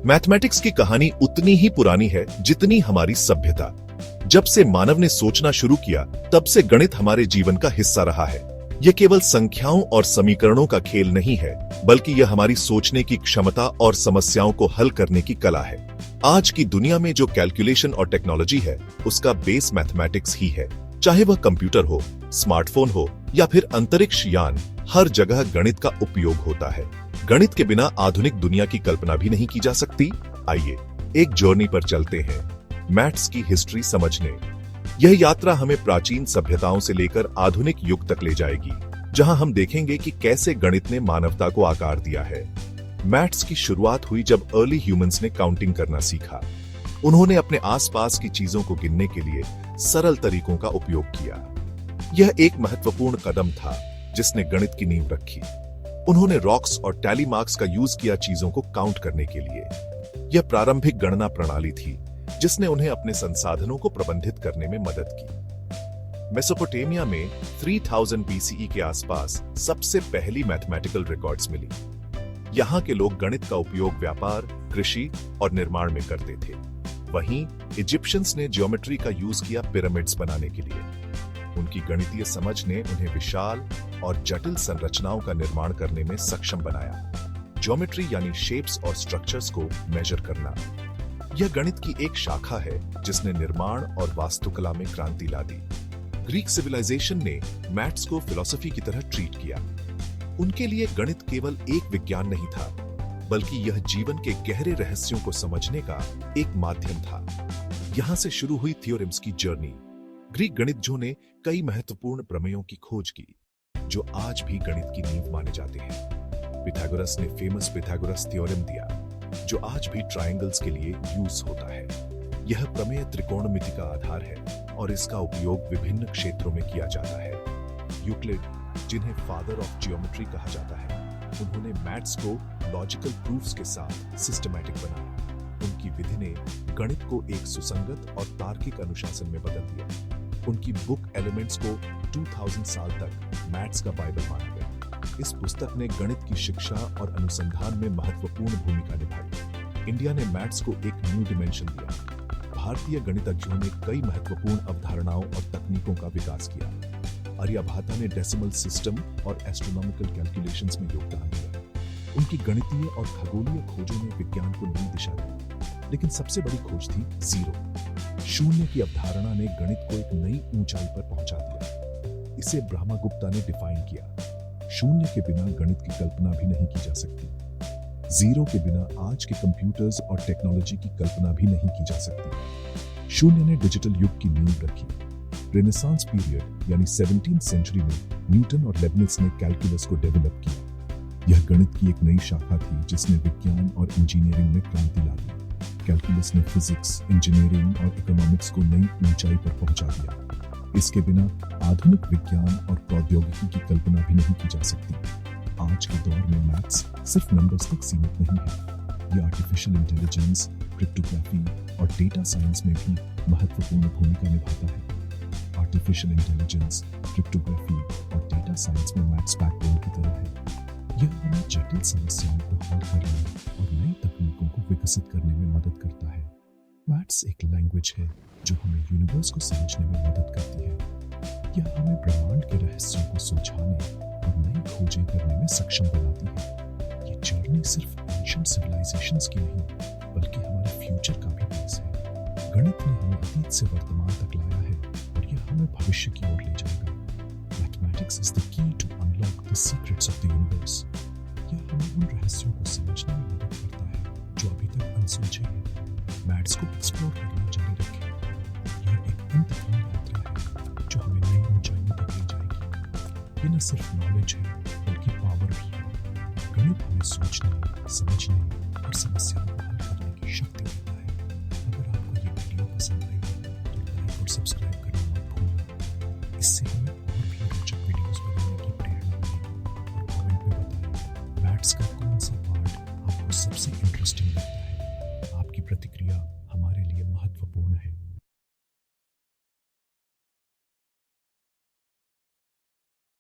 Mathematics की कहानी उतनी ही पुरानी है जितनी हमारी सभ्यता। जब से मानव ने सोचना शुरू किया, तब से गणित हमारे जीवन का हिस्सा रहा है। यह केवल संख्याओं और समीकरणों का खेल नहीं है, बल्कि यह हमारी सोचने की क्षमता और समस्याओं को हल करने की कला है। आज की दुनिया में जो कैलकुलेशन और टेक्नोलॉजी है, उसका बेस मैथमेटिक्स ही है। चाहे वह कंप्यूटर हो, स्मार्टफोन हो या फिर अंतरिक्ष यान, हर जगह गणित का उपयोग होता है। गणित के बिना आधुनिक दुनिया की कल्पना भी नहीं की जा सकती। आइए एक जर्नी पर चलते हैं, मैथ्स की हिस्ट्री समझने। यह यात्रा हमें प्राचीन सभ्यताओं से लेकर आधुनिक युग तक ले जाएगी, जहां हम देखेंगे कि कैसे गणित ने मानवता को आकार दिया है। मैथ्स की शुरुआत हुई जब अर्ली ह्यूमंस ने काउंटिंग करना सीखा। उन्होंने अपने आसपास की चीजों को गिनने के लिए सरल तरीकों का उपयोग किया। यह एक महत्वपूर्ण कदम था जिसने गणित की नींव रखी। उन्होंने रॉक्स और टैली मार्क्स का यूज किया चीजों को काउंट करने के लिए। यह प्रारंभिक गणना प्रणाली थी जिसने उन्हें अपने संसाधनों को प्रबंधित करने में मदद की। मेसोपोटामिया में 3000 बीसीई के आसपास सबसे पहली मैथमेटिकल रिकॉर्ड्स मिली। यहाँ के लोग गणित का उपयोग व्यापार, कृषि और निर्माण में करते थे। वहीं इजिप्शियंस ने ज्योमेट्री का यूज किया पिरामिड्स बनाने के लिए। उनकी गणितीय समझ ने उन्हें विशाल और जटिल संरचनाओं का निर्माण करने में सक्षम बनाया। ज्योमेट्री यानी शेप्स और स्ट्रक्चर्स को मेजर करना, यह गणित की एक शाखा है जिसने निर्माण और वास्तुकला में क्रांति ला दी। ग्रीक सिविलाइजेशन ने मैथ्स को फिलॉसफी की तरह ट्रीट किया। उनके लिए गणित केवल एक विज्ञान नहीं था, बल्कि यह जीवन के गहरे रहस्यों को समझने का एक माध्यम था। यहां से शुरू हुई थ्योरम्स की जर्नी। ग्रीक गणितज्ञों ने कई महत्वपूर्ण प्रमेयों की खोज की, जो आज भी गणित की नींव माने जाते हैं। पिथागोरस ने फेमस पिथागोरस थ्योरम दिया, जो आज भी ट्रायंगल्स के लिए यूज होता है। यह प्रमेय त्रिकोणमिति का आधार है और इसका उपयोग विभिन्न क्षेत्रों में किया जाता है। यूक्लिड, जिन्हें फादर ऑफ जियोमेट्री कहा जाता है, उन्होंने मैथ्स को लॉजिकल प्रूफ्स के साथ सिस्टमैटिक बनाया। उनकी विधि ने गणित को एक सुसंगत और तार्किक अनुशासन में बदल दिया। उनकी बुक एलिमेंट्स को 2000 साल तक मैथ्स का बाइबल माना गया। इस पुस्तक ने गणित की शिक्षा और अनुसंधान में महत्वपूर्ण भूमिका निभाई। इंडिया ने मैथ्स को एक न्यू डिमेंशन दिया। भारतीय गणितज्ञों ने कई महत्वपूर्ण अवधारणाओं और तकनीकों का विकास किया। आर्यभट्ट ने डेसिमल सिस्टम और एस्ट्रोनॉमिकल कैलकुलेशंस में योगदान दिया। उनकी गणितीय और खगोलीय खोजों ने विज्ञान को नई दिशा दी। लेकिन सबसे बड़ी खोज थी जीरो। शून्य की अवधारणा ने गणित को एक नई ऊंचाई पर पहुंचा दिया। इसे ब्रह्मगुप्ता ने डिफाइन किया। शून्य के बिना गणित की कल्पना भी नहीं की जा सकती। जीरो के बिना आज के कंप्यूटर्स और टेक्नोलॉजी की कल्पना भी नहीं की जा सकती। शून्य ने डिजिटल युग की नींव रखी। रेनेसांस पीरियड यानी 17th सेंचुरी में न्यूटन और लेबनिज ने कैलकुलस को डेवलप किया। यह गणित की एक नई शाखा थी जिसने विज्ञान और इंजीनियरिंग में क्रांति ला दी। कैलकुलस ने फिजिक्स, इंजीनियरिंग और इकोनॉमिक्स को नई ऊंचाई पर पहुंचा दिया। इसके बिना आधुनिक विज्ञान और प्रौद्योगिकी की कल्पना भी नहीं की जा सकती। आज के दौर में मैथ्स सिर्फ नंबर्स तक सीमित नहीं है। यह आर्टिफिशियल इंटेलिजेंस, क्रिप्टोग्राफी और डेटा साइंस में भी महत्वपूर्ण भूमिका निभाता है। आर्टिफिशियल इंटेलिजेंस, क्रिप्टोग्राफी और डेटा साइंस में मैथ्स बैकबोन की तरह है। यह हमें जटिल समस्याओं को हल करने और नई तकनीकों को विकसित करने में मदद करता है। मैथ्स एक लैंग्वेज है जो हमें यूनिवर्स को समझने में मदद करती है। यह हमें ब्रह्मांड के रहस्यों को सुलझाने और नई खोजें करने में सक्षम बनाती है। ये जर्नी सिर्फ एंशिएंट सिविलाइजेशंस की नहीं, बल्कि हमारे फ्यूचर का भी बेस है। गणित ने हमें अतीत से वर्तमान तक लाया है और यह हमें भविष्य की ओर ले जाएगा। Mathematics is the key to unlock the secrets of the universe. यह हमें उन रहस्यों को समझने में मदद करता है जो अभी तक अनसुलझे हैं। मैथ्स को एक्सप्लोर करना जारी रखें। यह एक अंतहीन यात्रा है जो हमें नई ऊंचाइयों तक ले जाएगी। ये न सिर्फ नॉलेज है, बल्कि पावर भी है। गणित हमें सोचने, समझने और समस्याओं को हल करने की शक्ति देता है। अगर आपको ये वीडियो पसंद आई तो लाइक और सब्सक्राइब करना मत भूलना। इससे हमें और भी रोचक वीडियोस बनाने की प्रेरणा मिलेगी। और कमेंट में बताएं मैथ्स का कौन सा